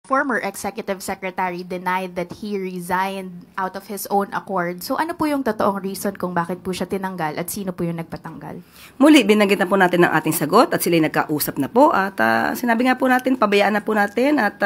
Former executive secretary denied that he resigned out of his own accord. So ano po yung totoong reason kung bakit po siya tinanggal at sino po yung nagpatanggal? Muli, binanggit na po natin ang ating sagot at sila'y nagkausap na po at sinabi nga po natin, pabayaan na po natin at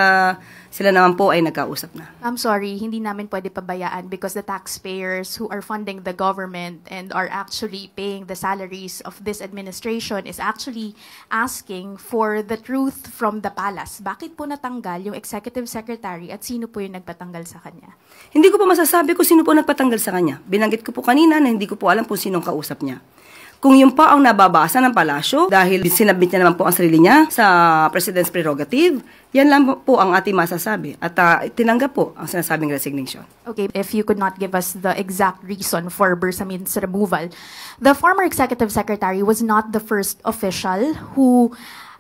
sila naman po ay nagkausap na. I'm sorry, hindi namin pwede pabayaan because the taxpayers who are funding the government and are actually paying the salaries of this administration is actually asking for the truth from the palace. Bakit po natanggal yung executive secretary at sino po yung nagpatanggal sa kanya? Hindi ko po masasabi kung sino po nagpatanggal sa kanya. Binanggit ko po kanina na hindi ko po alam kung sinong kausap niya. Kung yun pa ang nababasa ng palasyo dahil sinabit niya naman po ang sarili niya sa President's prerogative, yan lang po ang ating masasabi. At tinanggap po ang sinasabing resignation. Okay, if you could not give us the exact reason for Bersamin's removal, the former executive secretary was not the first official who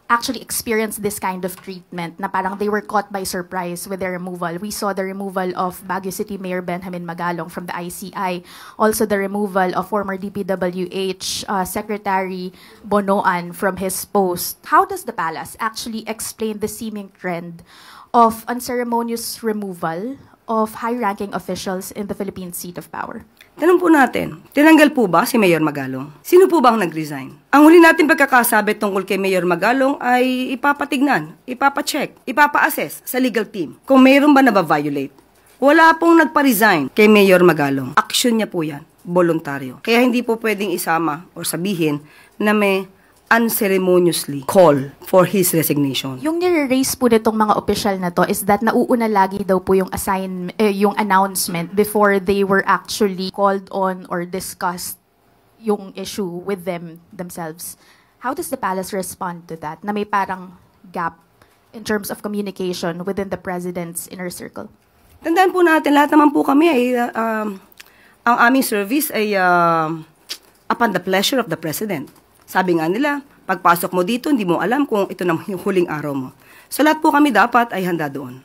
actually experienced this kind of treatment na parang they were caught by surprise with their removal. We saw the removal of Baguio City Mayor Benjamin Magalong from the ICI, also the removal of former DPWH Secretary Bonoan from his post. How does the palace actually explain the seeming trend of unceremonious removal of high-ranking officials in the Philippine seat of power? Tanong po natin, tinanggal po ba si Mayor Magalong? Sino po ba ang nag-resign? Ang huli natin pagkakasabi tungkol kay Mayor Magalong ay ipapatignan, ipapacheck, ipapa-assess sa legal team kung mayroon ba na-violate. Wala pong nagpa-resign kay Mayor Magalong. Action niya po yan, voluntaryo. Kaya hindi po pwedeng isama o sabihin na may unceremoniously call for his resignation. Yung nire-raise po nitong mga opisyal na to is that nauuna lagi daw po yung yung announcement before they were actually called on or discussed yung issue with themselves. How does the palace respond to that? Na may parang gap in terms of communication within the president's inner circle. Tandaan po natin, lahat naman po kami ay ang aming service ay upon the pleasure of the president. Sabi nga nila, pagpasok mo dito, hindi mo alam kung ito na yung huling araw mo. So lahat po kami dapat ay handa doon.